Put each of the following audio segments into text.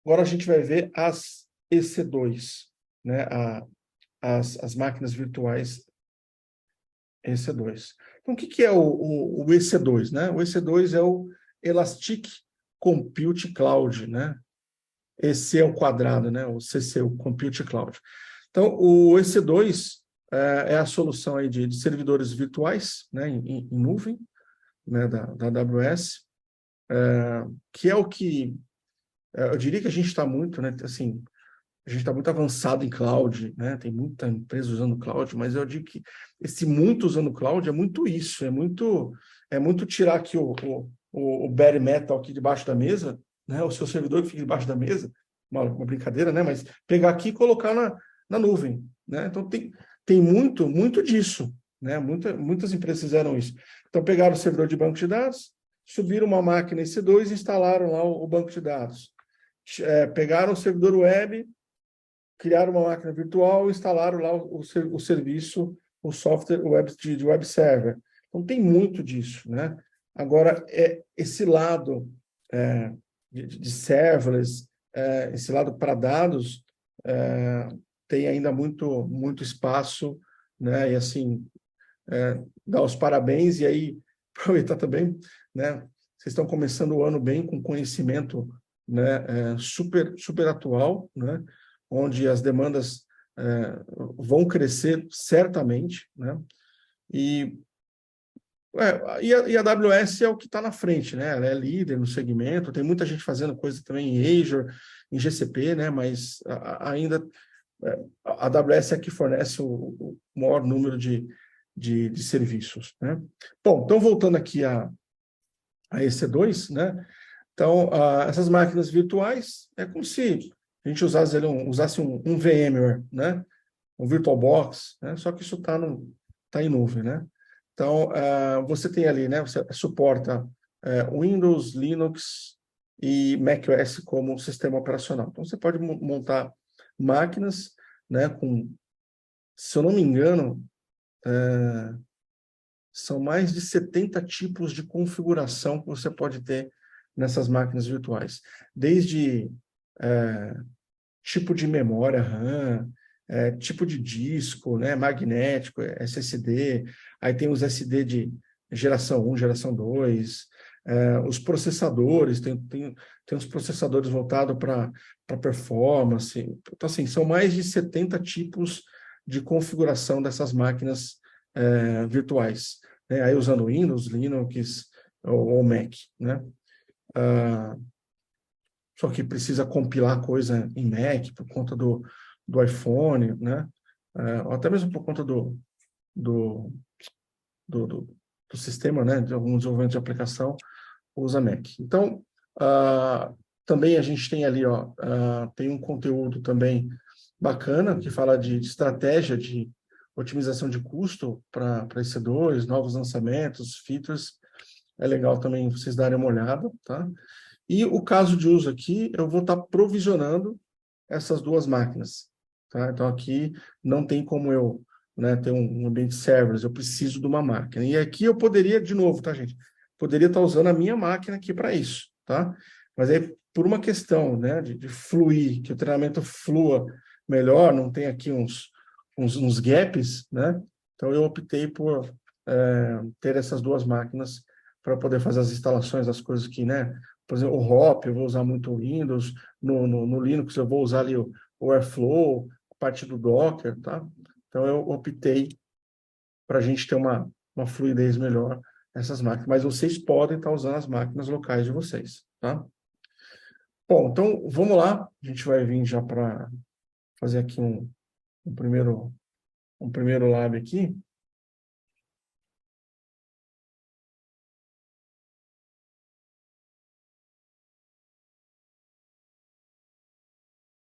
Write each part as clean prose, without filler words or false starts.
Agora a gente vai ver as EC2, né? As máquinas virtuais EC2. Então, o que é o EC2, né? O EC2 é o Elastic Compute Cloud, né? EC ao quadrado, né? O CC, o Compute Cloud. Então, o EC2 é a solução aí de servidores virtuais, né? Em nuvem, né? Da AWS, que é o que eu diria que a gente está muito, né? Assim, a gente está muito avançado em cloud, né? Tem muita empresa usando cloud, mas eu digo que esse muito usando cloud é muito isso, é muito tirar aqui o bare metal aqui debaixo da mesa, né? O seu servidor que fica debaixo da mesa, uma brincadeira, né? Mas pegar aqui e colocar na nuvem, né? Então tem muito disso, né? Muitas empresas fizeram isso. Então pegaram o servidor de banco de dados, subiram uma máquina EC2 e instalaram lá o banco de dados. Pegaram o servidor web, criaram uma máquina virtual e instalaram lá o serviço, o software de web server. Então, tem muito disso, né? Agora, esse lado de serverless, esse lado para dados, tem ainda muito espaço, né? E, assim, dar os parabéns e aí aproveitar também, né? Vocês estão começando o ano bem com conhecimento, né? Super atual, né? Onde as demandas vão crescer certamente, né? E a AWS é o que está na frente, né? Ela é líder no segmento, tem muita gente fazendo coisa também em Azure, em GCP, né? Mas ainda a AWS é que fornece o maior número de serviços, né? Bom, então voltando aqui a EC2, né? Então, essas máquinas virtuais é como se a gente usasse um VMware, né? Um VirtualBox, né? Só que isso tá em nuvem, né? Então, você tem ali, né? Você suporta Windows, Linux e macOS como sistema operacional. Então, você pode montar máquinas, né? Se eu não me engano, são mais de 70 tipos de configuração que você pode ter nessas máquinas virtuais. Desde tipo de memória RAM, tipo de disco, né, magnético, SSD, aí tem os SD de geração 1, geração 2, os processadores, tem os processadores voltados para performance. Então, assim, são mais de 70 tipos de configuração dessas máquinas virtuais, né? Aí usando Windows, Linux ou Mac, né? Só que precisa compilar coisa em Mac por conta do iPhone, né? Ou até mesmo por conta do sistema, né? De algum desenvolvimento de aplicação, usa Mac. Então, também a gente tem ali, tem um conteúdo também bacana que fala de estratégia de otimização de custo para EC2, novos lançamentos, features. É legal também vocês darem uma olhada, tá? E o caso de uso aqui, eu vou estar provisionando essas duas máquinas, tá? Então, aqui não tem como eu, né, ter um ambiente serverless, eu preciso de uma máquina. E aqui eu poderia, de novo, tá, gente? Poderia estar usando a minha máquina aqui para isso, tá? Mas aí, por uma questão, né, de fluir, que o treinamento flua melhor, não tem aqui uns gaps, né? Então, eu optei por ter essas duas máquinas para poder fazer as instalações das coisas que, né? Por exemplo, o Hop, eu vou usar muito o Windows, no Linux eu vou usar ali o Airflow, a parte do Docker, tá? Então, eu optei para a gente ter uma fluidez melhor nessas máquinas. Mas vocês podem estar usando as máquinas locais de vocês, tá? Bom, então, vamos lá. A gente vai vir já para fazer aqui um primeiro lab aqui.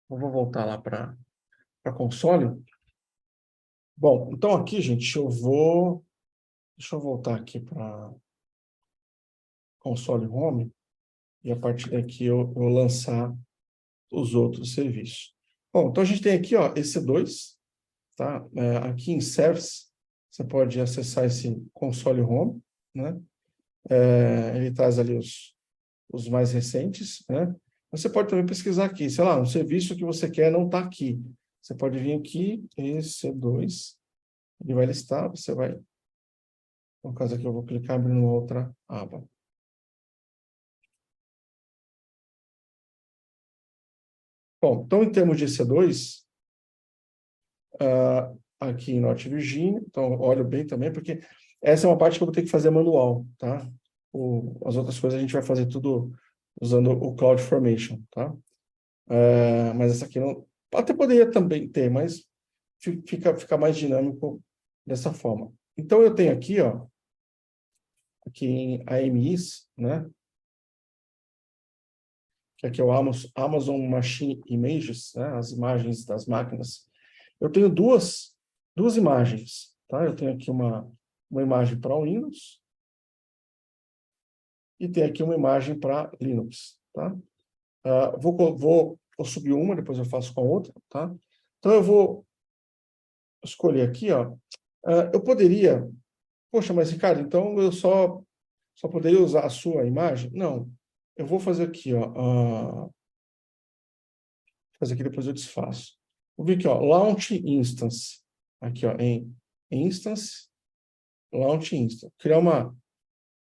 Eu vou voltar lá para console. Bom, então aqui, gente, deixa eu voltar aqui para console home e a partir daqui eu lançar os outros serviços. Bom, então a gente tem aqui, ó, EC2, tá? Aqui em Service, você pode acessar esse console home, né? Ele traz ali os mais recentes, né? Você pode também pesquisar aqui, sei lá, um serviço que você quer não está aqui. Você pode vir aqui, EC2, ele vai listar, você vai, no caso aqui eu vou clicar abrindo outra aba. Bom, então em termos de EC2, aqui em Norte Virgínia, então olho bem também, porque essa é uma parte que eu vou ter que fazer manual, tá? As outras coisas a gente vai fazer tudo usando o CloudFormation, tá? Mas essa aqui não... Até poderia também ter, mas fica mais dinâmico dessa forma. Então, eu tenho aqui, ó, aqui em AMIs, né? Que aqui é o Amazon Machine Images, né? As imagens das máquinas. Eu tenho duas imagens, tá? Eu tenho aqui uma imagem para o Windows e tem aqui uma imagem para Linux, tá? Vou subir uma, depois eu faço com a outra, tá? Então, eu vou escolher aqui, ó. Eu poderia... Poxa, mas, Ricardo, então eu só poderia usar a sua imagem? Não. Eu vou fazer aqui, ó. Fazer aqui, depois eu desfaço. Vou vir aqui, ó. Launch Instance. Aqui, ó, em Instance, Launch Instance. Criar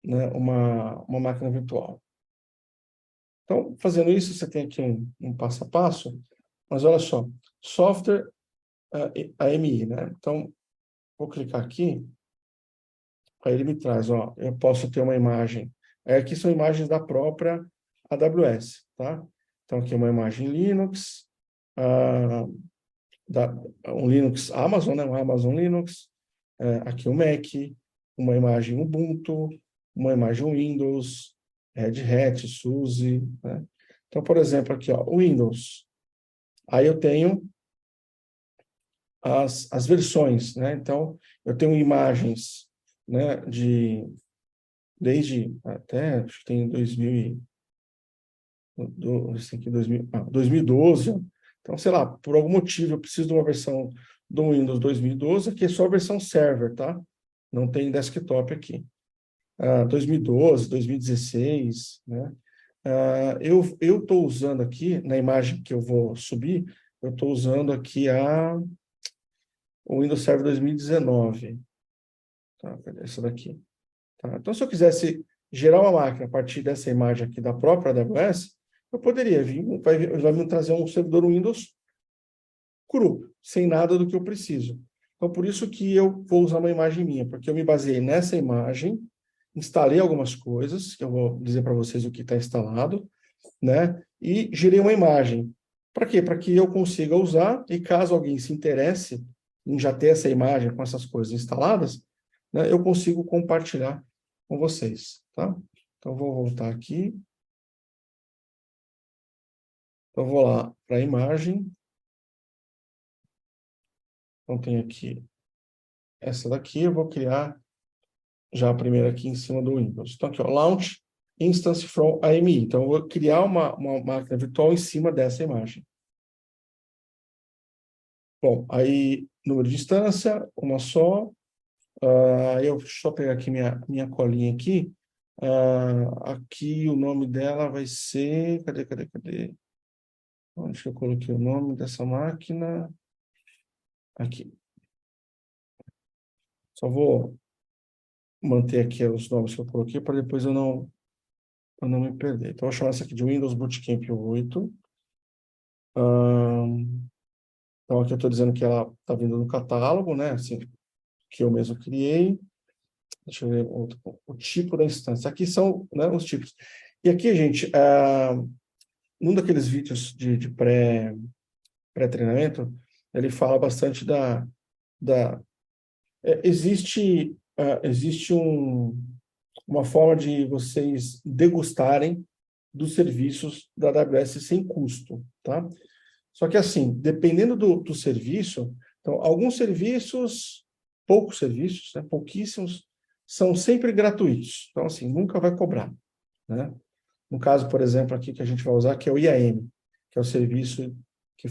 né, uma máquina virtual. Então, fazendo isso, você tem aqui um passo a passo, mas olha só, software AMI, né? Então, vou clicar aqui, aí ele me traz, ó, eu posso ter uma imagem. Aqui são imagens da própria AWS, tá? Então, aqui é uma imagem Linux, um Linux Amazon, né? Um Amazon Linux, aqui o Mac, uma imagem Ubuntu, uma imagem Windows, Red Hat, SUSE, né? Então, por exemplo, aqui, ó, Windows. Aí eu tenho as versões, né? Então, eu tenho imagens, né, desde até, acho que tem 2012. Então, sei lá, por algum motivo eu preciso de uma versão do Windows 2012, que é só a versão server, tá? Não tem desktop aqui. 2012, 2016, né? Eu estou usando aqui, na imagem que eu vou subir, eu estou usando aqui o Windows Server 2019. Tá? Cadê essa daqui? Tá? Então, se eu quisesse gerar uma máquina a partir dessa imagem aqui da própria AWS, eu poderia vir, vai me trazer um servidor Windows cru, sem nada do que eu preciso. Então, por isso que eu vou usar uma imagem minha, porque eu me baseei nessa imagem, instalei algumas coisas, que eu vou dizer para vocês o que está instalado, né? E gerei uma imagem. Para quê? Para que eu consiga usar, e caso alguém se interesse em já ter essa imagem com essas coisas instaladas, né, eu consigo compartilhar com vocês, tá? Então, vou voltar aqui. Então, vou lá para a imagem. Então, tem aqui essa daqui, eu vou criar já a primeira aqui em cima do Windows. Então, aqui, ó, Launch Instance from AMI. Então, eu vou criar uma máquina virtual em cima dessa imagem. Bom, aí, número de instância, uma só. Deixa eu só pegar aqui minha colinha aqui. Aqui o nome dela vai ser... Cadê? Onde que eu coloquei o nome dessa máquina? Aqui. Só vou manter aqui os nomes que eu coloquei para depois eu não me perder. Então, eu vou chamar essa aqui de Windows Bootcamp 8. Então, aqui eu estou dizendo que ela está vindo no catálogo, né? Assim, que eu mesmo criei. Deixa eu ver o tipo da instância. Aqui são, né, os tipos. E aqui, gente, num daqueles vídeos de pré-treinamento, ele fala bastante existe uma forma de vocês degustarem dos serviços da AWS sem custo, tá? Só que, assim, dependendo do serviço, então, alguns serviços, poucos serviços, né, pouquíssimos, são sempre gratuitos. Então, assim, nunca vai cobrar, né? No caso, por exemplo, aqui que a gente vai usar, que é o IAM, que é o serviço que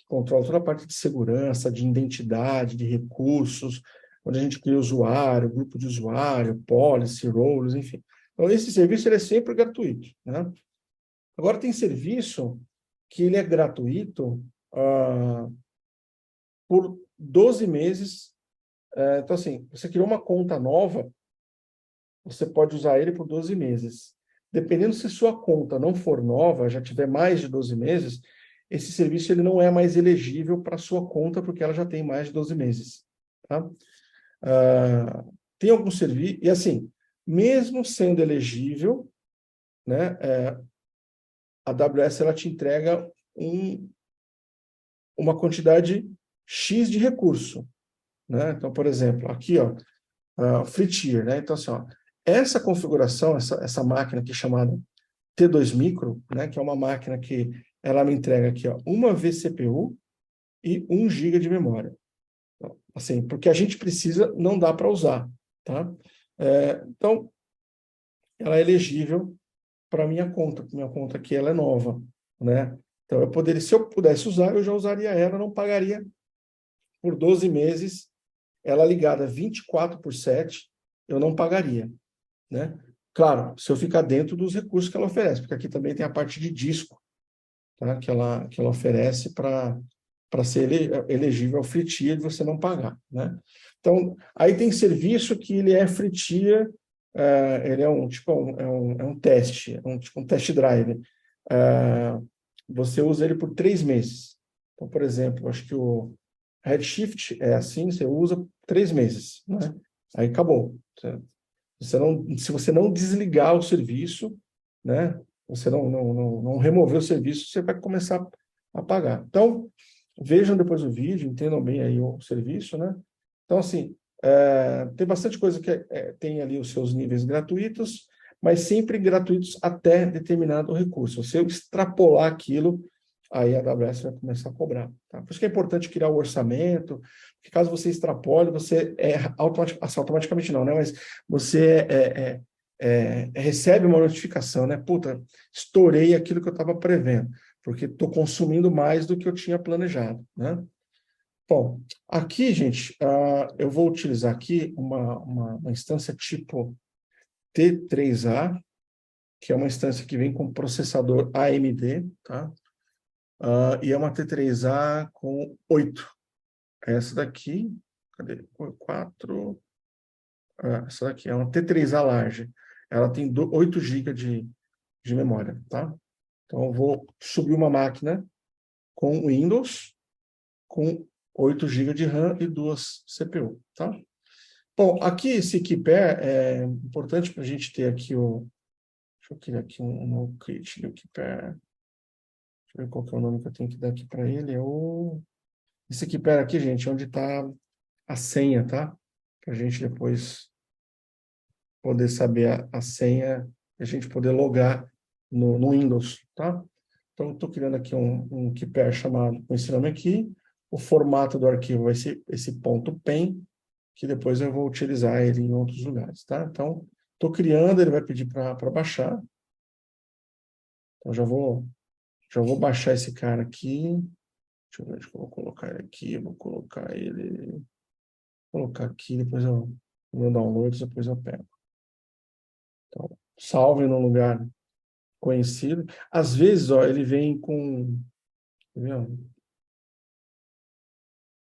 controla toda a parte de segurança, de identidade, de recursos, onde a gente cria usuário, grupo de usuário, policy, roles, enfim. Então, esse serviço ele é sempre gratuito, né? Agora, tem serviço que ele é gratuito por 12 meses. Então, assim, você criou uma conta nova, você pode usar ele por 12 meses. Dependendo se sua conta não for nova, já tiver mais de 12 meses, esse serviço ele não é mais elegível para a sua conta, porque ela já tem mais de 12 meses. Tá? Tem algum serviço, e assim, mesmo sendo elegível, né, a AWS ela te entrega uma quantidade X de recurso. Né? Então, por exemplo, aqui, ó, free tier, né? Então, assim, ó, essa configuração, essa máquina aqui chamada T2 Micro, né, que é uma máquina que ela me entrega aqui, ó, uma vCPU e 1 GB de memória. Assim, porque a gente precisa, não dá para usar, tá? Então, ela é elegível para minha conta. Minha conta aqui ela é nova, né? Então, se eu pudesse usar, eu já usaria ela, não pagaria por 12 meses, ela ligada 24/7, eu não pagaria, né? Claro, se eu ficar dentro dos recursos que ela oferece, porque aqui também tem a parte de disco, tá? que ela oferece para ser elegível ao free tier de você não pagar, né? Então, aí tem serviço que ele é free tier, ele é um tipo é um teste, tipo um test drive. Você usa ele por 3 meses. Então, por exemplo, acho que o Redshift é assim, você usa 3 meses, né? Aí acabou. Se você não desligar o serviço, né? Você não remover o serviço, você vai começar a pagar. Então, vejam depois o vídeo, entendam bem aí o serviço, né? Então, assim, tem bastante coisa que tem ali os seus níveis gratuitos, mas sempre gratuitos até determinado recurso. Se eu extrapolar aquilo, aí a AWS vai começar a cobrar. Tá? Por isso que é importante criar o orçamento, porque caso você extrapole, você automaticamente não, né? Mas você recebe uma notificação, né? Puta, estourei aquilo que eu estava prevendo, porque estou consumindo mais do que eu tinha planejado, né? Bom, aqui, gente, eu vou utilizar aqui uma instância tipo T3A, que é uma instância que vem com processador AMD, tá? E é uma T3A com 8. Essa daqui, cadê? 4. Essa daqui é uma T3A Large. Ela tem 8 GB de memória, tá? Então, eu vou subir uma máquina com Windows, com 8 GB de RAM e 2 CPU, tá? Bom, aqui esse Keeper é importante para a gente ter aqui o... Deixa eu criar aqui um novo create do Keeper. Deixa eu ver qual que é o nome que eu tenho que dar aqui para ele. Esse Keeper aqui, gente, é onde está a senha, tá? Para a gente depois poder saber a senha e a gente poder logar no Windows, tá? Então, estou criando aqui um Keeper chamado, com esse nome aqui. O formato do arquivo vai ser esse .pen, que depois eu vou utilizar ele em outros lugares, tá? Então, estou criando, ele vai pedir para baixar. Então, já vou baixar esse cara aqui. Deixa eu ver onde eu vou colocar ele aqui. Eu vou colocar ele... Vou colocar aqui, depois eu vou download, depois eu pego. Então, salve num lugar conhecido. Às vezes, ó, ele vem com... Tá vendo?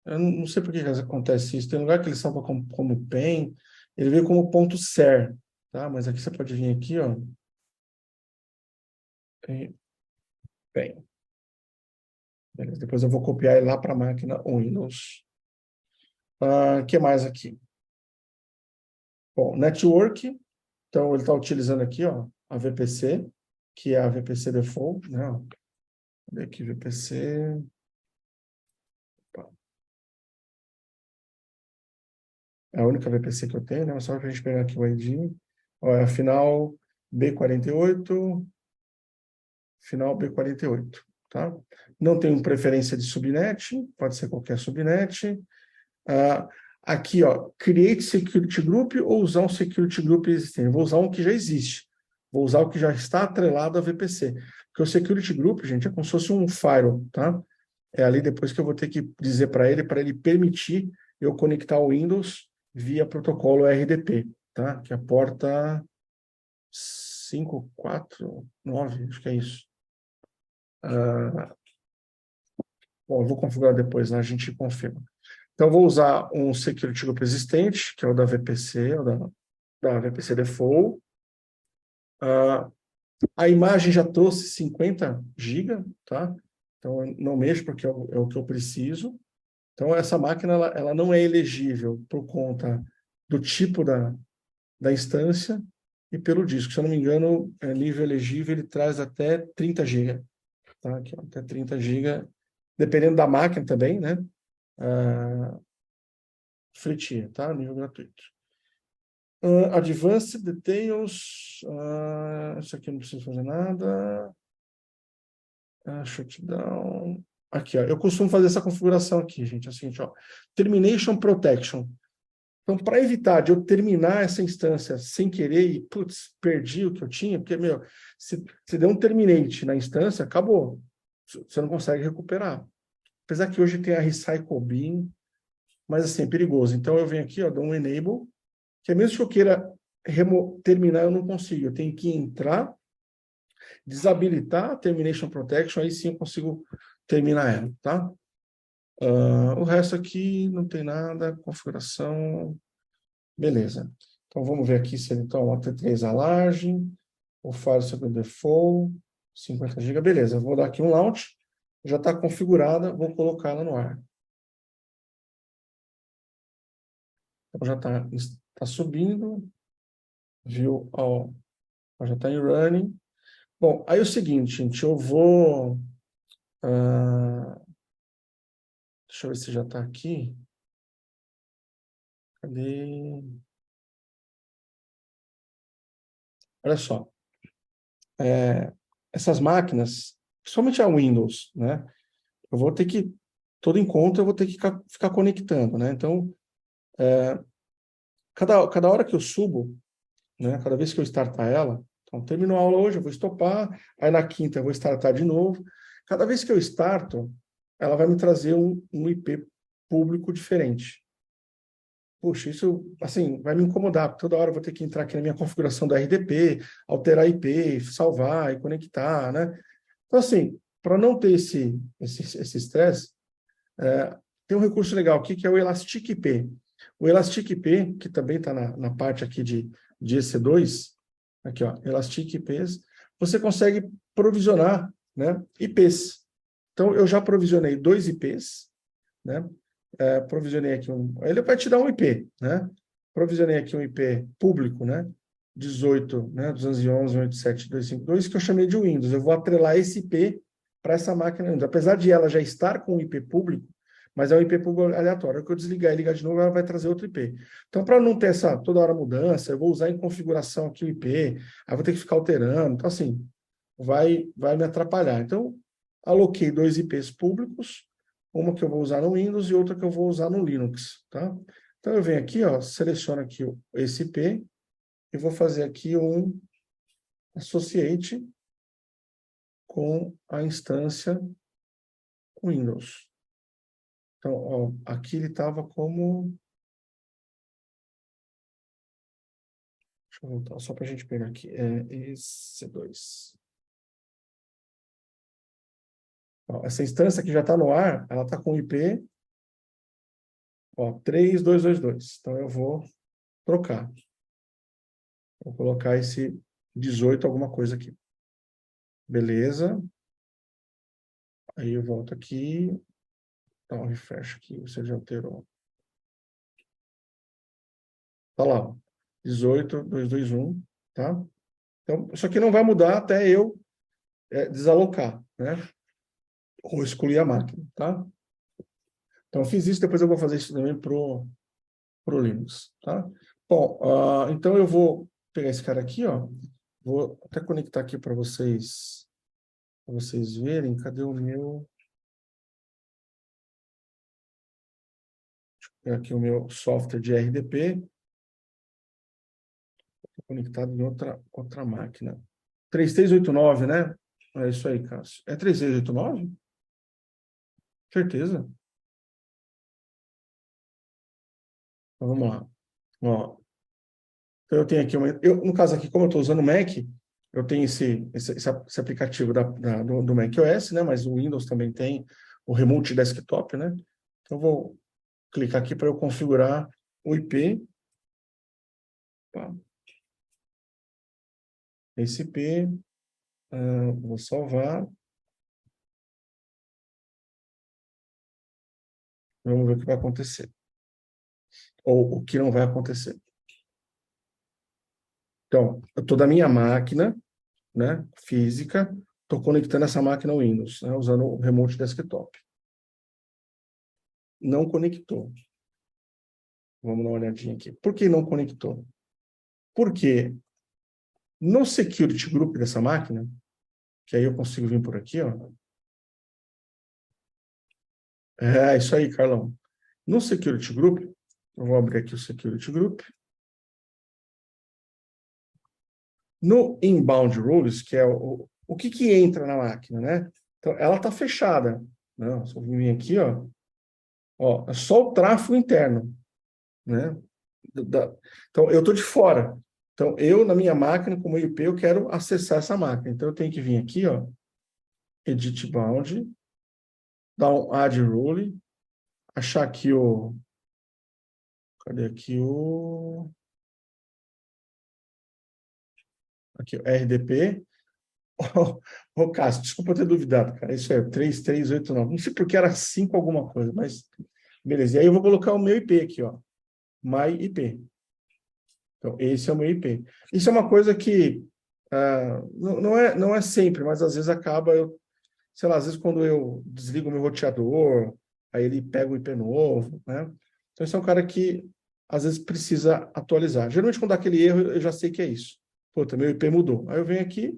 Eu não sei por que acontece isso. Tem lugar que ele salva como PEN, ele veio como .ser, tá? Mas aqui você pode vir aqui, ó. PEN. Beleza. Depois eu vou copiar ele lá para a máquina Windows. Que mais aqui? Bom, Network. Então, ele está utilizando aqui, ó, a VPC, que é a VPC Default, né? Cadê aqui, VPC... É a única VPC que eu tenho, né? Mas só para a gente pegar aqui o ID. Ó, é a final B48, final B48, tá? Não tenho preferência de subnet, pode ser qualquer subnet. Aqui, ó, Create Security Group ou usar um Security Group existente. Eu vou usar um que já existe. Vou usar o que já está atrelado à VPC. Porque o Security Group, gente, é como se fosse um firewall, tá? É ali depois que eu vou ter que dizer para ele permitir eu conectar o Windows via protocolo RDP, tá? Que é a porta 549, acho que é isso. Bom, eu vou configurar depois, né? A gente confirma. Então, eu vou usar um Security Group existente, que é o da VPC, da VPC Default. A imagem já trouxe 50 GB, tá? Então, eu não mexo porque é o que eu preciso. Então, essa máquina ela não é elegível por conta do tipo da instância e pelo disco. Se eu não me engano, nível elegível, ele traz até 30 GB. Tá? Aqui, ó, até 30 GB, dependendo da máquina também, né? Free tier, tá? Nível gratuito. Advanced Details. Isso aqui eu não preciso fazer nada. Shutdown. Aqui, ó. Eu costumo fazer essa configuração aqui, gente. É o seguinte, ó. Termination Protection. Então, para evitar de eu terminar essa instância sem querer e, putz, perdi o que eu tinha, porque, meu, se der um terminate na instância, acabou. Você não consegue recuperar. Apesar que hoje tem a Recycle Bean, mas, assim, é perigoso. Então, eu venho aqui, ó, dou um Enable, que é mesmo que eu queira terminar, eu não consigo. Eu tenho que entrar, desabilitar a Termination Protection, aí sim eu consigo terminar ela, tá? O resto aqui não tem nada, configuração, beleza. Então vamos ver aqui se ele toma o T3 a laje, o file sobre default, 50 GB, beleza. Vou dar aqui um launch, já está configurada, vou colocar ela no ar. Então já tá subindo, viu? Ó, já está em running. Bom, aí é o seguinte, gente, eu vou... deixa eu ver se já está aqui. Cadê? Olha só. Essas máquinas, principalmente a Windows, né? Eu vou ter que, todo encontro, eu vou ter que ficar conectando, né? Então, cada hora que eu subo, né? Cada vez que eu startar ela, então, terminou a aula hoje, eu vou stopar, aí na quinta eu vou startar de novo. Cada vez que eu starto, ela vai me trazer um IP público diferente. Puxa, isso, assim, vai me incomodar. Toda hora eu vou ter que entrar aqui na minha configuração da RDP, alterar IP, salvar e conectar, né? Então, assim, para não ter esse estresse, tem um recurso legal aqui que é o Elastic IP. O Elastic IP, que também está na parte aqui de EC2, aqui, ó, Elastic IPs, você consegue provisionar, né, IPs. Então, eu já provisionei 2 IPs, né? Provisionei aqui ele vai te dar um IP, né? Provisionei aqui um IP público, né? 18, né? 211.187.252, que eu chamei de Windows. Eu vou atrelar esse IP para essa máquina Windows. Apesar de ela já estar com um IP público, mas é um IP público aleatório. Se eu desligar e ligar de novo, ela vai trazer outro IP. Então, para não ter essa toda hora mudança, eu vou usar em configuração aqui o IP, aí vou ter que ficar alterando. Então, assim, vai me atrapalhar. Então, aloquei 2 IPs públicos, uma que eu vou usar no Windows e outra que eu vou usar no Linux, tá? Então, eu venho aqui, ó, seleciono aqui esse IP e vou fazer aqui um associate com a instância Windows. Então, ó, aqui ele estava como... Deixa eu voltar, só para a gente pegar aqui. EC2. Ó, essa instância que já está no ar, ela está com o IP, ó, 3222. Então, eu vou trocar. Vou colocar esse 18 alguma coisa aqui. Beleza. Aí eu volto aqui. Dá um refresh aqui. Você já alterou. Tá lá. Ó, 18.221. Tá? Então, isso aqui não vai mudar até eu desalocar, né? Ou excluir a máquina, tá? Então, eu fiz isso. Depois eu vou fazer isso também pro Linux, tá? Bom, então eu vou pegar esse cara aqui, ó. Vou até conectar aqui para vocês verem. Cadê o meu? Aqui o meu software de RDP, conectado em outra máquina. 3389, né? É isso aí, Cássio. É 3389? Certeza. Então, vamos lá. Ó, então, eu tenho aqui no caso aqui, como eu estou usando o Mac, eu tenho esse aplicativo do macOS, né? Mas o Windows também tem o Remote Desktop, né? Então, eu vou clicar aqui para eu configurar o IP. Tá? Esse IP, vou salvar. Vamos ver o que vai acontecer. Ou o que não vai acontecer. Então, eu estou da minha máquina, né, física, estou conectando essa máquina ao Windows, né, usando o Remote Desktop. Não conectou. Vamos dar uma olhadinha aqui. Por que não conectou? Porque no Security Group dessa máquina, que aí eu consigo vir por aqui, ó. É isso aí, Carlão. No Security Group, eu vou abrir aqui o Security Group. No Inbound Rules, que é o que entra na máquina, né? Então, ela está fechada. Não, se eu vir aqui, ó, é só o tráfego interno, né? Então, eu estou de fora. Então, eu, na minha máquina, como IP, eu quero acessar essa máquina. Então, eu tenho que vir aqui, ó, Edit Bound, dar um Add Rule, achar aqui o... Cadê aqui o... Aqui, o RDP. Ô, Cássio, desculpa eu ter duvidado, cara. Isso é 3389. Não sei porque era 5 alguma coisa, mas beleza. E aí eu vou colocar o meu IP aqui, ó. My IP. Então, esse é o meu IP. Isso é uma coisa que não é sempre, mas às vezes acaba, sei lá, às vezes quando eu desligo o meu roteador, aí ele pega o IP novo, né? Então, esse é um cara que às vezes precisa atualizar. Geralmente, quando dá aquele erro, eu já sei que é isso. Puta, meu IP mudou. Aí eu venho aqui,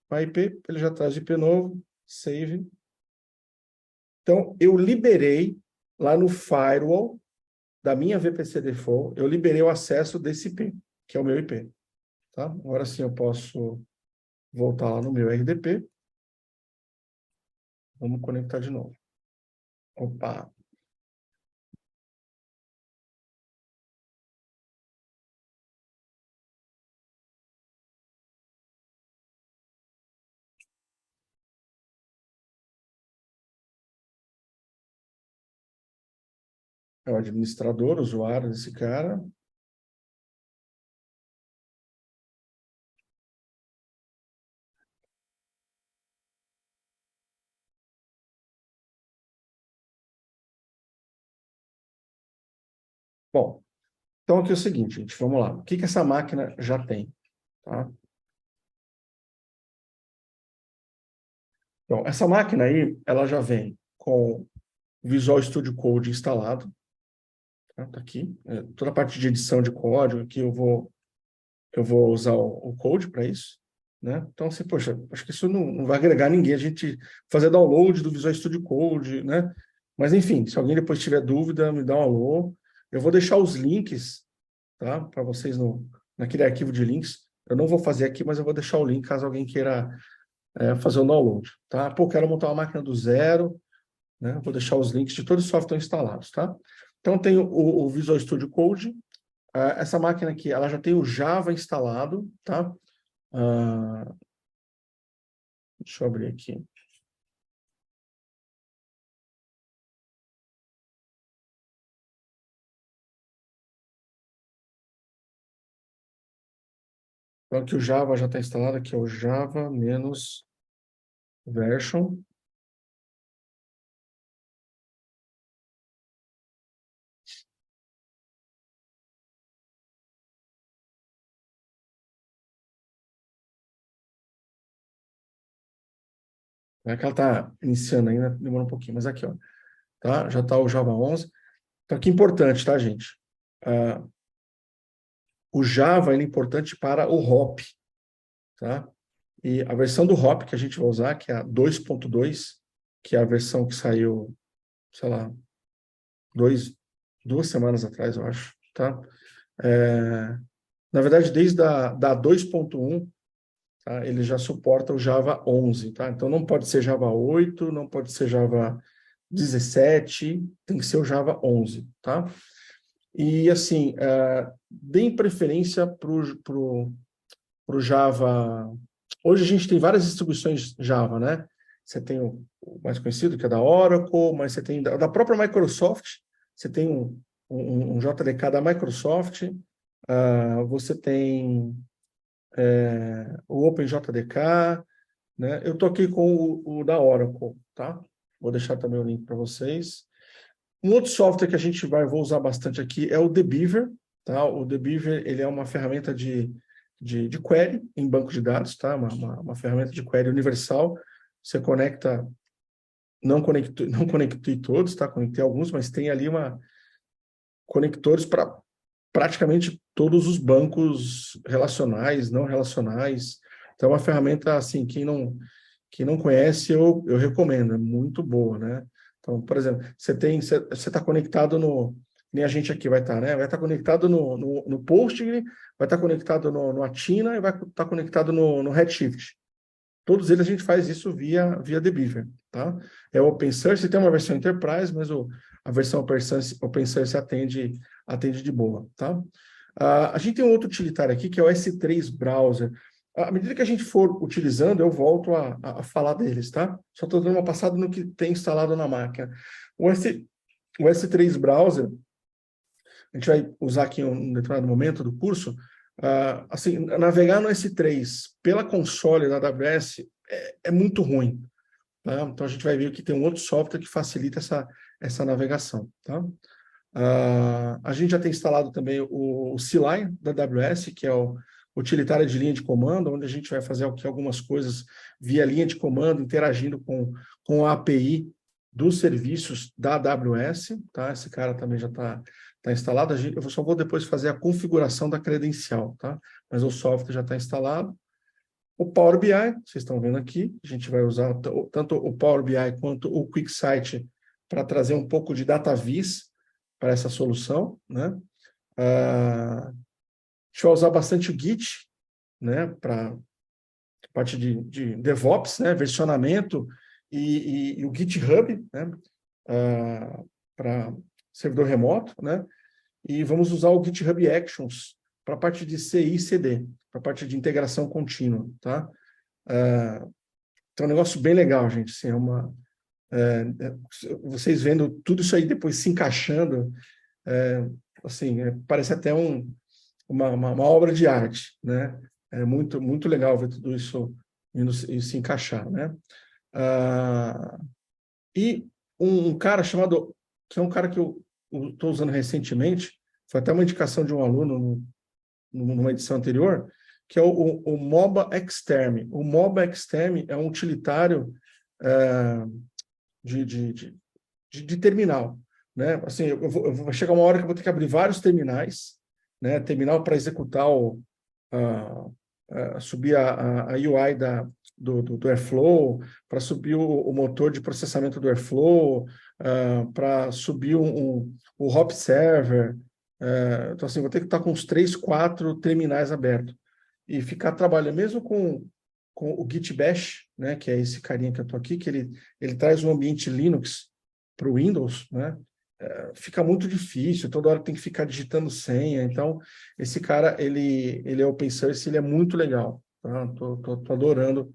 my IP, ele já traz o IP novo, save. Então, eu liberei lá no firewall da minha VPC Default, eu liberei o acesso desse IP, que é o meu IP. Tá? Agora sim eu posso voltar lá no meu RDP. Vamos conectar de novo. Opa! É o administrador, o usuário desse cara. Bom, então aqui é o seguinte, gente, vamos lá. O que essa máquina já tem? Tá? Então, essa máquina aí, ela já vem com o Visual Studio Code instalado. Tá aqui. Toda a parte de edição de código, aqui eu vou usar o Code para isso. Né? Então, assim, poxa, acho que isso não vai agregar ninguém, a gente fazer download do Visual Studio Code, né? Mas, enfim, se alguém depois tiver dúvida, me dá um alô. Eu vou deixar os links, tá? Para vocês naquele arquivo de links. Eu não vou fazer aqui, mas eu vou deixar o link caso alguém queira fazer o download, tá? Pô, quero montar uma máquina do zero, né? Vou deixar os links de todos os softwares instalados, tá? Então, tem o Visual Studio Code. Essa máquina aqui, ela já tem o Java instalado, tá? Deixa eu abrir aqui. Então, aqui o Java já está instalado, aqui é o Java menos version. É que ela está iniciando ainda, demora um pouquinho, mas aqui, ó, tá? Já está o Java 11. Então, que importante, tá, gente? O Java ele é importante para o hop, tá? E a versão do hop que a gente vai usar, que é a 2.2, que é a versão que saiu, sei lá, 2 semanas atrás, eu acho, tá? Na verdade, desde da 2.1, tá? Ele já suporta o Java 11, tá? Então, não pode ser Java 8, não pode ser Java 17, tem que ser o Java 11, tá? E, assim, deem preferência para para o Java. Hoje a gente tem várias distribuições Java, né? Você tem o mais conhecido, que é da Oracle, mas você tem da própria Microsoft, você tem um JDK da Microsoft, você tem o OpenJDK, né? Eu estou aqui com o da Oracle, tá? Vou deixar também o link para vocês. Um outro software que a gente vou usar bastante aqui é o TheBeaver, tá? O TheBeaver, ele é uma ferramenta de query em banco de dados, tá? Uma ferramenta de query universal. Você conecta, não conectei todos, tá? Conectei alguns, mas tem ali conectores para praticamente todos os bancos relacionais, não relacionais. Então, é uma ferramenta, assim, quem não conhece, eu recomendo, é muito boa, né? Então, por exemplo, você está conectado nem a gente aqui vai estar, né? Vai estar conectado no Postgre, vai estar conectado no Athena e vai estar conectado no Redshift. Todos eles a gente faz isso via TheBeaver, tá? É o Open Source, tem uma versão Enterprise, mas a versão Open Source atende de boa, tá? A gente tem um outro utilitário aqui, que é o S3 Browser. À medida que a gente for utilizando, eu volto a falar deles, tá? Só estou dando uma passada no que tem instalado na máquina. O S3 Browser, a gente vai usar aqui em um determinado momento do curso, assim, navegar no S3 pela console da AWS é muito ruim, tá? Então, a gente vai ver que tem um outro software que facilita essa navegação, tá? A gente já tem instalado também o CLI da AWS, que é o utilitário de linha de comando, onde a gente vai fazer algumas coisas via linha de comando, interagindo com a API dos serviços da AWS, tá? Esse cara também já está instalado. Eu só vou depois fazer a configuração da credencial, tá? Mas o software já está instalado. O Power BI, vocês estão vendo aqui, a gente vai usar tanto o Power BI quanto o QuickSight para trazer um pouco de data viz para essa solução, né? A gente vai usar bastante o Git, né? Para parte de DevOps, né? Versionamento e o GitHub, né? Para servidor remoto, né? E vamos usar o GitHub Actions para a parte de CI e CD, para a parte de integração contínua, tá? Então, é um negócio bem legal, gente. Assim, vocês vendo tudo isso aí depois se encaixando, assim, parece até uma obra de arte, né? É muito, muito legal ver tudo isso indo se encaixar, né? E um cara que é um cara que eu estou usando recentemente, foi até uma indicação de um aluno numa edição anterior, que é o MOBA Xterm. O MOBA Xterm é um utilitário de terminal, né? Assim, vai chegar uma hora que eu vou ter que abrir vários terminais, né? Terminal para executar subir a UI do Airflow, para subir o motor de processamento do Airflow, para subir o hop server. Então, assim, vou ter que estar com uns 3, 4 terminais abertos e ficar trabalhando, mesmo com o Git Bash, né, que é esse carinha que eu estou aqui, que ele traz um ambiente Linux para o Windows, né? Fica muito difícil, toda hora tem que ficar digitando senha. Então, esse cara, ele é open source, ele é muito legal. Tá? Tô adorando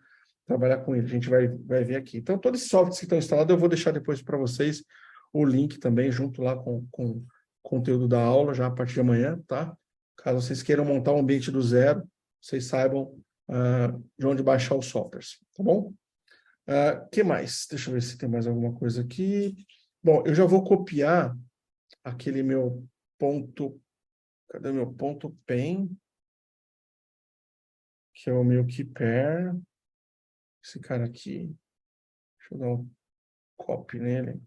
trabalhar com ele. A gente vai ver aqui. Então, todos esses softwares que estão instalados, eu vou deixar depois para vocês o link também, junto lá com o conteúdo da aula, já a partir de amanhã, tá? Caso vocês queiram montar um ambiente do zero, vocês saibam de onde baixar os softwares, tá bom? Que mais? Deixa eu ver se tem mais alguma coisa aqui. Bom, eu já vou copiar aquele meu ponto. Cadê meu ponto pen? Que é o meu keeper. Esse cara aqui. Deixa eu dar um copy nele.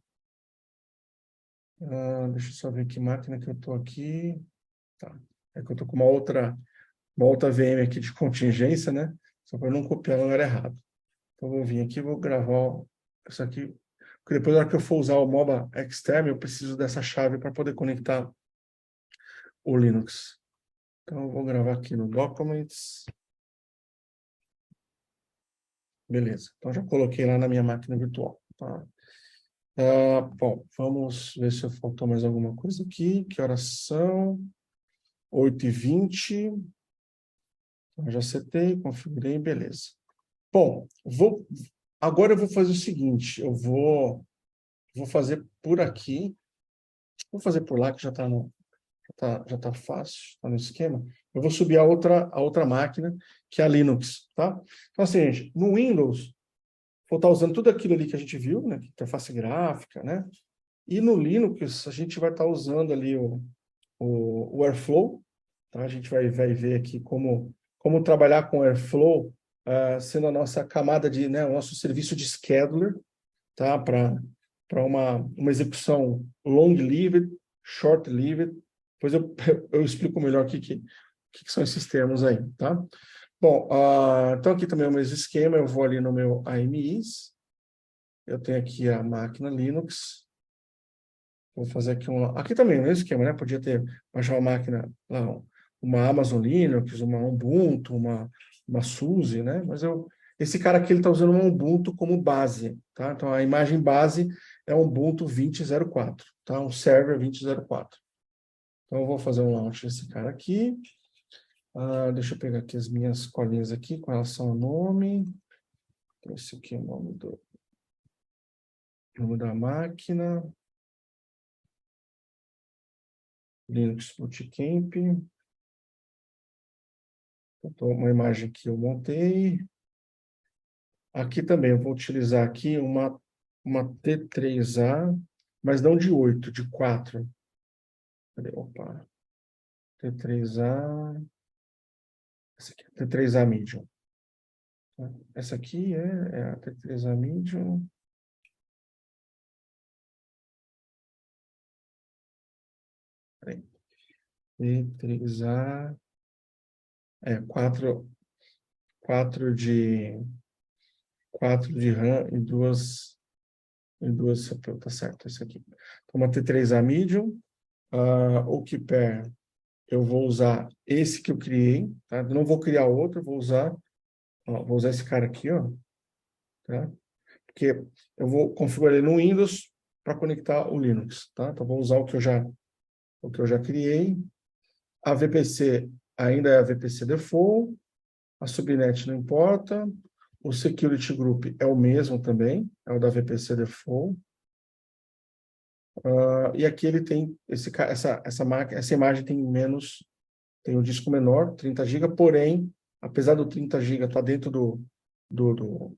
Deixa eu só ver que máquina que eu estou aqui. Tá. É que eu estou com uma outra VM aqui de contingência, né? Só para não copiar no lugar errado. Então, eu vou vir aqui e vou gravar isso aqui. Porque depois, na hora que eu for usar o MOBA Xterm, eu preciso dessa chave para poder conectar o Linux. Então, eu vou gravar aqui no Documents. Beleza. Então, já coloquei lá na minha máquina virtual. Tá? Bom, vamos ver se faltou mais alguma coisa aqui. Que horas são? 8h20. Então, já setei, configurei, beleza. Bom, agora eu vou fazer o seguinte, eu vou fazer por aqui, vou fazer por lá, que já tá fácil, está no esquema. Eu vou subir a outra máquina, que é a Linux, tá? Então, assim, gente, no Windows, vou estar usando tudo aquilo ali que a gente viu, né? Interface gráfica, né? E no Linux, a gente vai estar usando ali o Airflow, tá? A gente vai ver aqui como trabalhar com Airflow, sendo a nossa camada né, o nosso serviço de scheduler, tá? Para uma execução long-lived, short-lived. Depois eu explico melhor o que são esses termos aí, tá? Bom, então aqui também é o mesmo esquema, eu vou ali no meu AMIs, eu tenho aqui a máquina Linux, vou fazer aqui aqui também é o mesmo esquema, né? Podia ter baixar uma máquina, lá, uma Amazon Linux, uma Ubuntu, uma SUSE, né? Mas esse cara aqui ele está usando uma Ubuntu como base, tá? Então a imagem base é um Ubuntu 20.04, tá? Um server 20.04. Então eu vou fazer um launch desse cara aqui. Deixa eu pegar aqui as minhas colinhas aqui com relação ao nome. Esse aqui é o nome da máquina. Linux Bootcamp. Então, uma imagem que eu montei. Aqui também eu vou utilizar aqui uma T3A, mas não de 8, de 4. Cadê? Opa. T3A. Essa aqui, T3A Medium. Essa aqui é a T3A Medium. Peraí. T3A. 4 de RAM e duas CPU, tá certo, esse aqui. Então, uma T3A Medium, o Keeper, eu vou usar esse que eu criei, tá? Eu não vou criar outro, vou usar esse cara aqui, ó, tá? Porque eu vou configurar ele no Windows para conectar o Linux, tá? Então, vou usar o que eu já criei. A VPC ainda é a VPC Default, a subnet não importa, o Security Group é o mesmo também, é o da VPC Default. E aqui ele tem essa imagem tem um disco menor, 30 GB, porém, apesar do 30 GB estar dentro do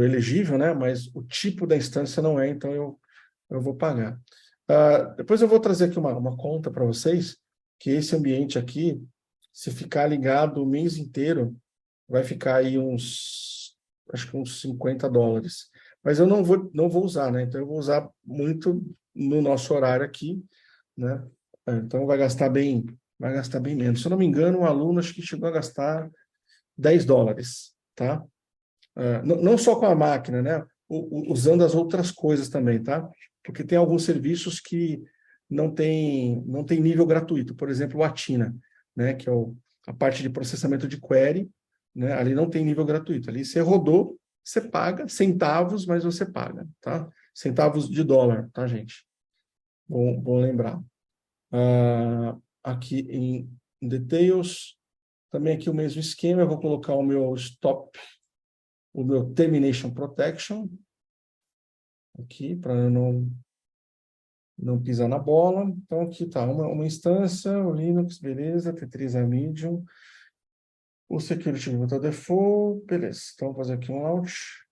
elegível, né? Mas o tipo da instância não é, então eu vou pagar. Depois eu vou trazer aqui uma conta para vocês, que esse ambiente aqui, se ficar ligado o mês inteiro, vai ficar aí acho que uns $50. Mas eu não vou usar, né? Então eu vou usar muito no nosso horário aqui, né? Então vai gastar bem menos. Se eu não me engano, um aluno acho que chegou a gastar $10, tá? Não só com a máquina, né? Usando as outras coisas também, tá? Porque tem alguns serviços que não tem nível gratuito. Por exemplo, o Atina, né? Que é a parte de processamento de query, né? Ali não tem nível gratuito. Ali você rodou, você paga centavos, mas você paga, tá? Centavos de dólar, tá, gente? Bom lembrar. Aqui em Details, também aqui o mesmo esquema, eu vou colocar o meu stop, o meu Termination Protection, aqui, para eu não pisar na bola. Então, aqui está uma instância, o Linux, beleza, T3A Medium, o Security Boot Default, beleza. Então, vou fazer aqui um launch,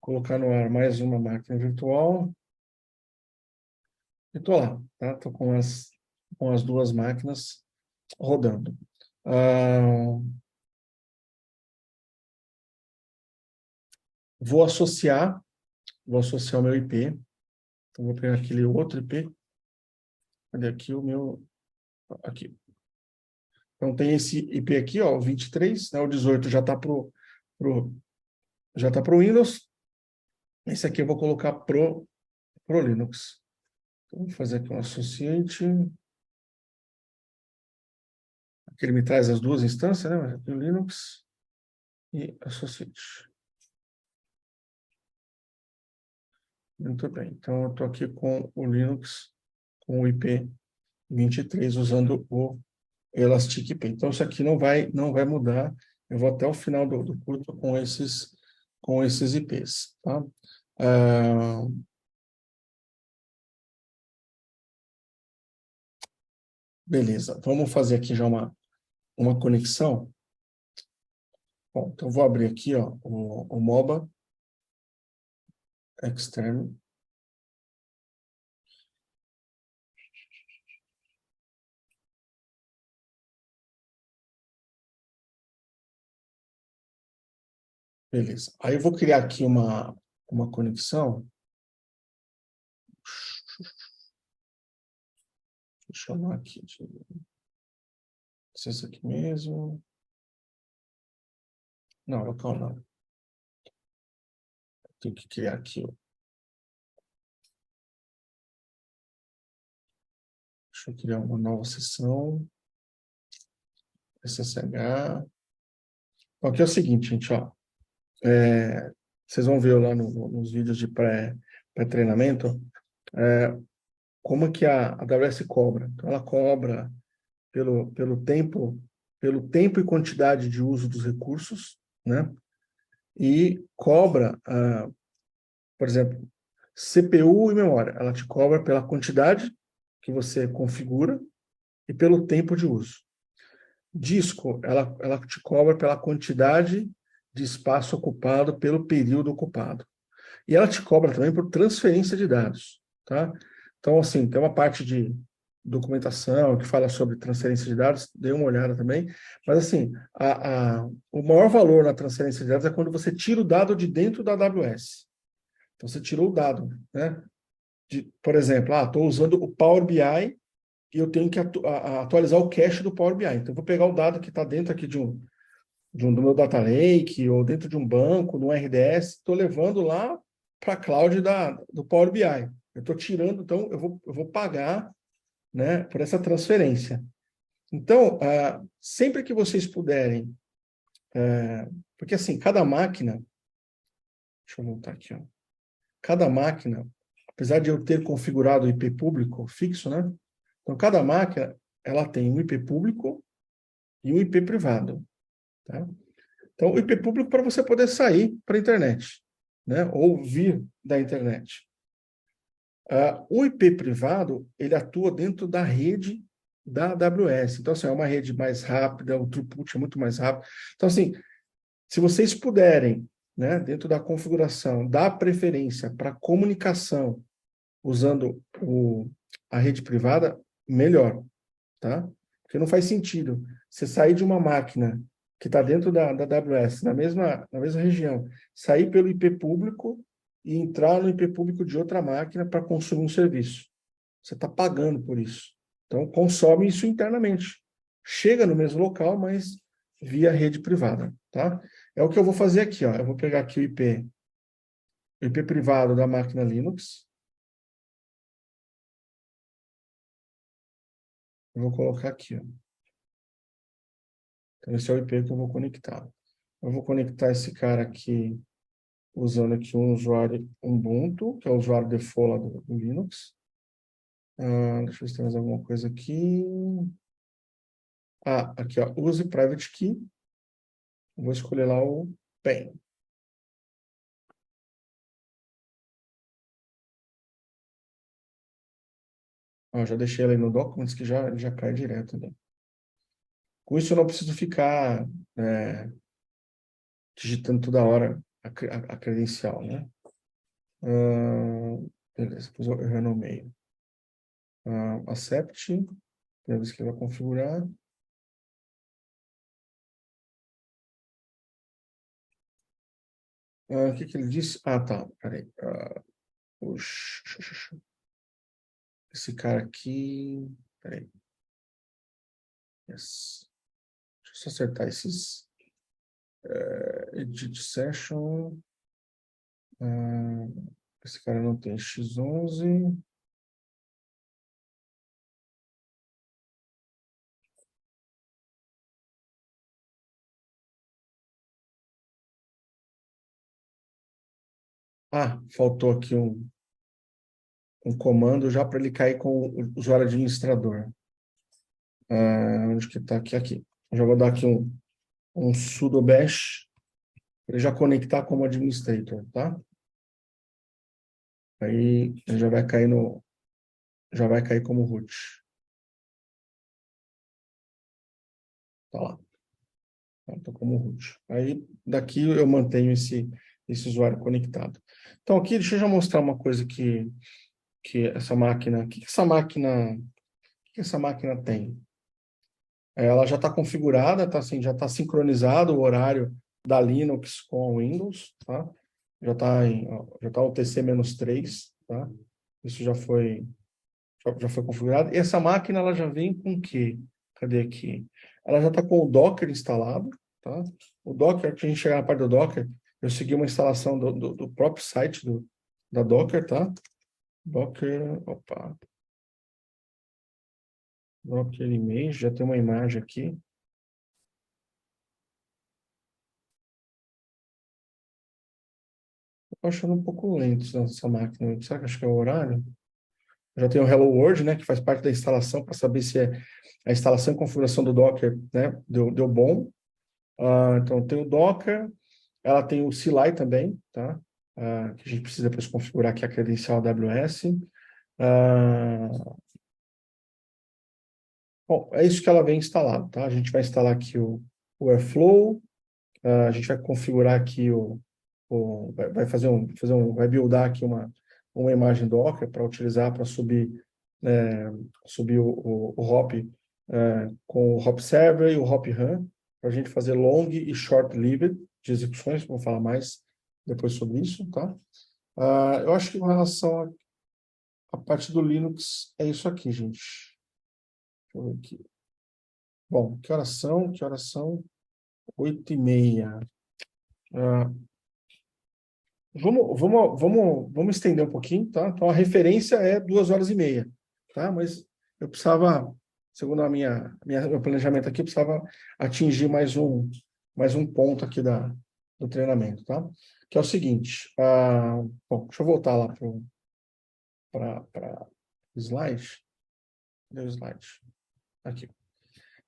colocar no ar mais uma máquina virtual, e estou lá, tá? Estou com as duas máquinas rodando. Vou associar o meu IP. Então, vou pegar aquele outro IP. Cadê aqui o meu? Aqui. Então, tem esse IP aqui, ó, o 23, né? O 18 já está pro Windows. Esse aqui eu vou colocar pro Linux. Então, vou fazer aqui um associate. Aqui ele me traz as duas instâncias, né? Aqui o Linux e associate. Muito bem. Então, eu estou aqui com o Linux, com o IP 23, usando o Elastic IP. Então, isso aqui não vai mudar. Eu vou até o final do curso com esses IPs, tá? Ah, beleza. Vamos fazer aqui já uma conexão. Bom, então eu vou abrir aqui, ó, o MOBA externo. Beleza. Aí eu vou criar aqui uma conexão. Deixa eu chamar aqui. Se é isso aqui mesmo. Não, local não. Tenho que criar aqui. Deixa eu criar uma nova sessão. SSH. Então, aqui é o seguinte, gente, ó. Vocês vão ver lá nos vídeos de pré-treinamento como é que a AWS cobra. Então, ela cobra pelo tempo e quantidade de uso dos recursos, né? E cobra, por exemplo, CPU e memória. Ela te cobra pela quantidade que você configura e pelo tempo de uso. Disco, ela te cobra pela quantidade de espaço ocupado pelo período ocupado. E ela te cobra também por transferência de dados, tá? Então, assim, tem uma parte de documentação que fala sobre transferência de dados, dê uma olhada também, mas, assim, o maior valor na transferência de dados é quando você tira o dado de dentro da AWS. Então, você tirou o dado, né? Por exemplo, estou usando o Power BI e eu tenho que atualizar o cache do Power BI. Então, eu vou pegar o dado que está dentro aqui do meu data lake ou dentro de um banco, no RDS, estou levando lá para a cloud do Power BI. Eu estou tirando, então eu vou pagar, né, por essa transferência. Então, sempre que vocês puderem, porque assim, cada máquina, deixa eu voltar aqui, ó, cada máquina, apesar de eu ter configurado o IP público fixo, né? Então, cada máquina, ela tem um IP público e um IP privado, tá? Então, o IP público para você poder sair para a internet, né? Ou vir da internet. O IP privado, ele atua dentro da rede da AWS. Então, assim, é uma rede mais rápida, o throughput é muito mais rápido. Então, assim, se vocês puderem, né, dentro da configuração, dar preferência para comunicação usando a rede privada, melhor, tá? Porque não faz sentido você sair de uma máquina que está dentro da AWS, na mesma região, sair pelo IP público e entrar no IP público de outra máquina para consumir um serviço. Você está pagando por isso. Então, consome isso internamente. Chega no mesmo local, mas via rede privada, tá? É o que eu vou fazer aqui, ó. Eu vou pegar aqui o IP privado da máquina Linux. Eu vou colocar aqui, ó. Então, esse é o IP que eu vou conectar. Eu vou conectar esse cara aqui usando aqui um usuário Ubuntu, que é o usuário default lá do Linux. Deixa eu ver se tem mais alguma coisa aqui. Aqui, ó, use private key. Vou escolher lá o PEN. Já deixei ele no Documents, que já cai direto ali. Com isso, eu não preciso ficar digitando toda hora a credencial, né? Beleza, depois eu renomeio. Accept, para ver se ele vai configurar. O que ele disse? Tá, peraí. Esse cara aqui. Peraí. Yes. Deixa eu só acertar esses. Edit session. Esse cara não tem X11. Faltou aqui um comando já para ele cair com o usuário administrador. Onde que está? Aqui. Eu já vou dar aqui um sudo bash para já conectar como administrator, tá? Aí ele já vai cair como root. Tá lá. Tá como root. Aí daqui eu mantenho esse usuário conectado. Então aqui deixa eu já mostrar uma coisa que essa máquina, que essa máquina tem? Ela já está configurada, tá assim, já está sincronizado o horário da Linux com o Windows, tá? Já tá o TC-3, tá? Isso já foi configurado. E essa máquina ela já vem com o quê? Cadê aqui? Ela já está com o Docker instalado, tá? O Docker, que a gente chegar na parte do Docker, eu segui uma instalação do próprio site da Docker, tá? Docker image, já tem uma imagem aqui. Estou achando um pouco lento essa máquina. Será que acho que é o horário? Já tem o Hello World, né, que faz parte da instalação para saber se a instalação e configuração do Docker, né, deu bom. Então tem o Docker, ela tem o CLI também, tá? Que a gente precisa depois configurar aqui a credencial AWS. Bom, é isso que ela vem instalado, tá? A gente vai instalar aqui o Airflow, a gente vai configurar aqui vai buildar aqui uma imagem Docker para utilizar para subir o hop com o hop server e o hop run, para a gente fazer long e short lived de execuções, vou falar mais depois sobre isso, tá? Eu acho que com relação à parte do Linux, é isso aqui, gente. Deixa eu ver aqui. Bom, que horas são? Que horas são? 8h30. Vamos estender um pouquinho, tá? Então, a referência é 2h30, tá? Mas eu precisava, segundo meu planejamento aqui, eu precisava atingir mais um ponto aqui do treinamento, tá? Que é o seguinte, bom, deixa eu voltar lá para o slide. Cadê o slide? Aqui.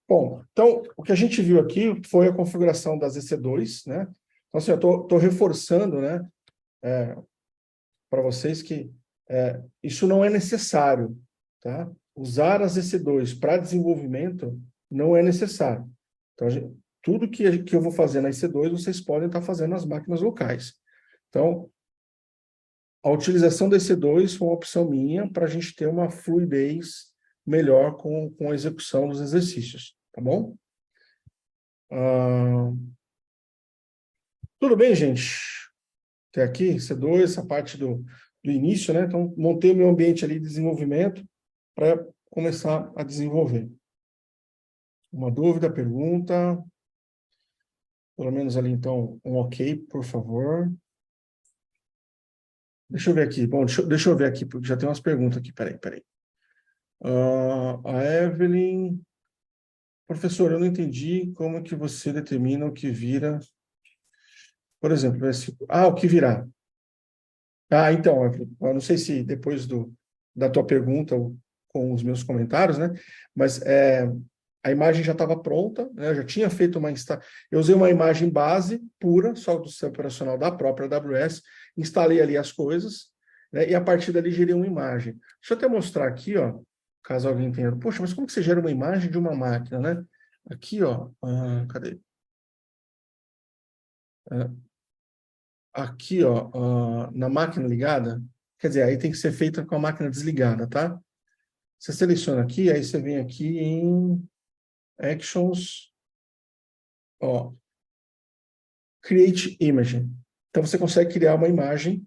Bom, então, o que a gente viu aqui foi a configuração das EC2, né? Então, assim, eu estou reforçando, né? Para vocês que isso não é necessário, tá? Usar as EC2 para desenvolvimento não é necessário. Então, tudo que eu vou fazer na EC2, vocês podem estar fazendo nas máquinas locais. Então, a utilização da EC2 foi uma opção minha para a gente ter uma fluidez melhor com a execução dos exercícios, tá bom? Tudo bem, gente? Até aqui, C2, essa parte do início, né? Então, montei o meu ambiente ali de desenvolvimento para começar a desenvolver. Uma dúvida, pergunta? Pelo menos ali, então, um ok, por favor. Deixa eu ver aqui. Bom, deixa eu ver aqui, porque já tem umas perguntas aqui. Peraí. A Evelyn... Professor, eu não entendi como que você determina o que vira... Por exemplo, o que virá. Então, eu não sei se depois da tua pergunta com os meus comentários, né? Mas a imagem já estava pronta, né? Eu já tinha feito eu usei uma imagem base pura, só do sistema operacional da própria AWS, instalei ali as coisas, né? E a partir dali gerei uma imagem. Deixa eu até mostrar aqui, ó, caso alguém tenha. Poxa, mas como que você gera uma imagem de uma máquina, né? Aqui, ó, cadê? Aqui, ó, na máquina ligada, quer dizer, aí tem que ser feita com a máquina desligada, tá? Você seleciona aqui, aí você vem aqui em Actions, ó, Create Image. Então, você consegue criar uma imagem,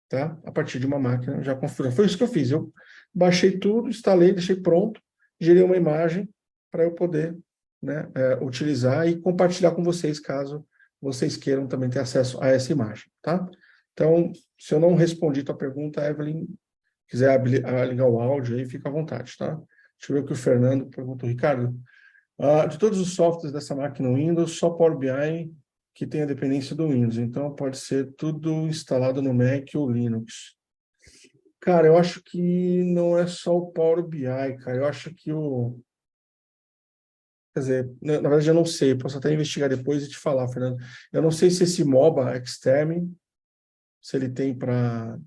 tá? A partir de uma máquina já configurada. Foi isso que eu fiz. Eu baixei tudo, instalei, deixei pronto, gerei uma imagem para eu poder, né, utilizar e compartilhar com vocês, caso vocês queiram também ter acesso a essa imagem, tá? Então, se eu não respondi tua pergunta, Evelyn, quiser ligar o áudio aí, fica à vontade, tá? Deixa eu ver o que o Fernando perguntou. Ricardo, de todos os softwares dessa máquina Windows, só Power BI que tem a dependência do Windows. Então, pode ser tudo instalado no Mac ou Linux. Cara, eu acho que não é só o Power BI, cara. Eu acho que Quer dizer, na verdade eu não sei, posso até investigar depois e te falar, Fernando. Eu não sei se esse MOBA Xterm, se ele tem para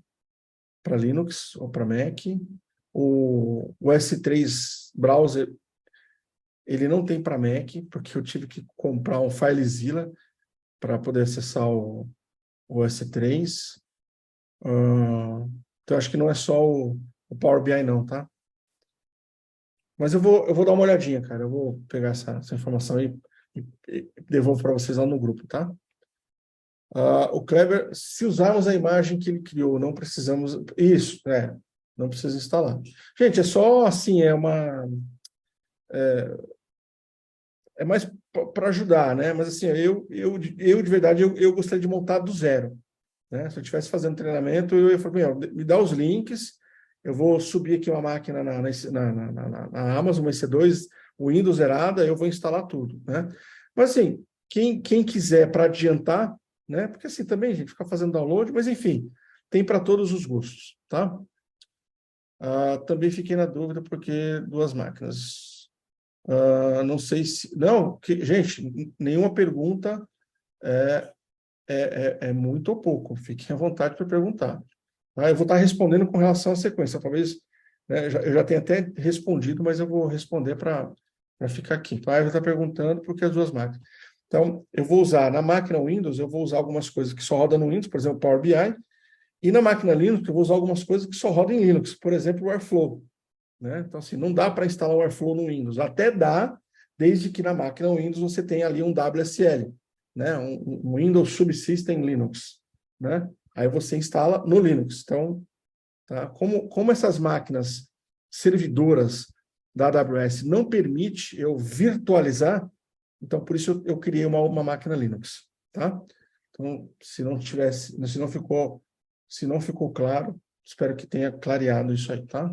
Linux ou para Mac. O S3 Browser, ele não tem para Mac, porque eu tive que comprar um FileZilla para poder acessar o S3. Então, acho que não é só o Power BI não, tá? Mas eu vou dar uma olhadinha, cara. Eu vou pegar essa informação aí e devolvo para vocês lá no grupo, tá? O Kleber, se usarmos a imagem que ele criou, não precisamos... Isso, não precisa instalar. Gente, é só assim, é mais para ajudar, né? Mas assim, eu de verdade, eu gostaria de montar do zero, né? Se eu estivesse fazendo treinamento, eu ia falar, me dá os links, eu vou subir aqui uma máquina na Amazon, uma EC2, o Windows zerada, eu vou instalar tudo, né? Mas assim, quem quiser para adiantar, né? Porque assim também, gente, fica fazendo download, mas enfim, tem para todos os gostos, tá? Também fiquei na dúvida porque duas máquinas. Não sei se... Não, gente, nenhuma pergunta é muito ou pouco. Fiquem à vontade para perguntar. Tá? Eu vou estar respondendo com relação à sequência. Talvez, né, eu já tenha até respondido, mas eu vou responder para ficar aqui. Tá? Eu vou estar perguntando por que as duas máquinas. Então, eu vou usar, na máquina Windows, eu vou usar algumas coisas que só rodam no Windows, por exemplo, Power BI, e na máquina Linux, eu vou usar algumas coisas que só rodam em Linux, por exemplo, o Airflow. Né? Então, assim, não dá para instalar o Airflow no Windows. Até dá, desde que na máquina Windows você tenha ali um WSL, né? um Windows Subsystem Linux. Né? Aí você instala no Linux. Então, tá? Como essas máquinas servidoras da AWS não permite eu virtualizar, então por isso eu criei uma máquina Linux. Tá? Então, se não ficou claro, espero que tenha clareado isso aí, tá?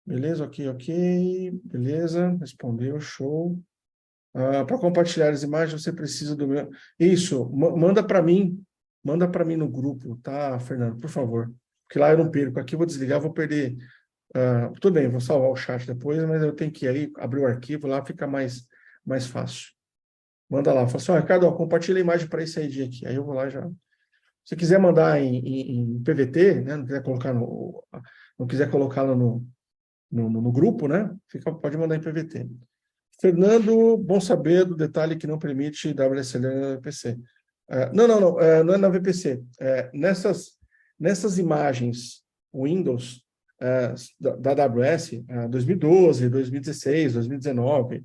Beleza, ok. Beleza, respondeu, show. Para compartilhar as imagens, você precisa do meu. Isso, manda para mim no grupo, tá, Fernando? Por favor. Porque lá eu não perco. Aqui eu vou desligar, vou perder. Tudo bem, vou salvar o chat depois, mas eu tenho que ir aí, abrir o arquivo lá, fica mais fácil. Manda lá, fala assim, Ricardo, compartilha a imagem para esse ID aqui. Aí eu vou lá já. Se quiser mandar em PVT, né? Não quiser colocá-lo no grupo, né? Pode mandar em PVT. Fernando, bom saber do detalhe que não permite WSL na VPC. Não é na VPC. Nessas imagens Windows da AWS, 2012, 2016, 2019,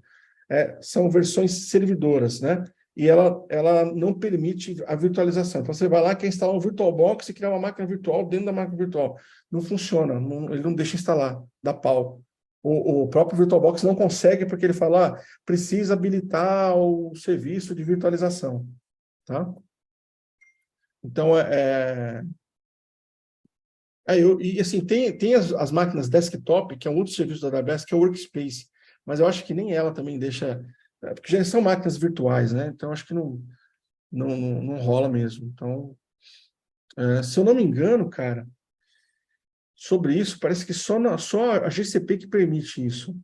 são versões servidoras, né? E ela não permite a virtualização. Então, você vai lá, quer instalar um VirtualBox e criar uma máquina virtual dentro da máquina virtual. Não funciona, ele não deixa instalar, dá pau. O próprio VirtualBox não consegue porque ele fala, precisa habilitar o serviço de virtualização, tá? Então, e assim, tem as máquinas desktop, que é um outro serviço da AWS, que é o Workspace, mas eu acho que nem ela também deixa, porque já são máquinas virtuais, né? Então, acho que não rola mesmo. Então, se eu não me engano, cara, sobre isso, parece que só a GCP que permite isso.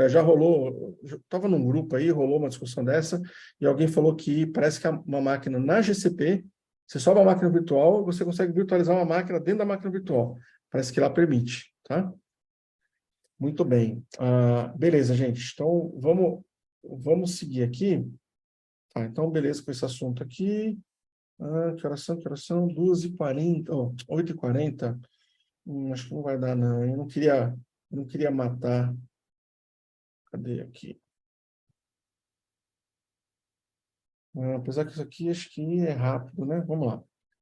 Já rolou, estava num grupo aí, rolou uma discussão dessa, e alguém falou que parece que uma máquina na GCP, você sobe uma máquina virtual, você consegue virtualizar uma máquina dentro da máquina virtual. Parece que lá permite, tá? Muito bem. Beleza, gente. Então, vamos seguir aqui. Tá, então, beleza com esse assunto aqui. Que horas são? Que horas são? 2h40, 8h40. Acho que não vai dar, não. Eu não queria matar. Cadê aqui? Apesar que isso aqui acho que é rápido, né? Vamos lá.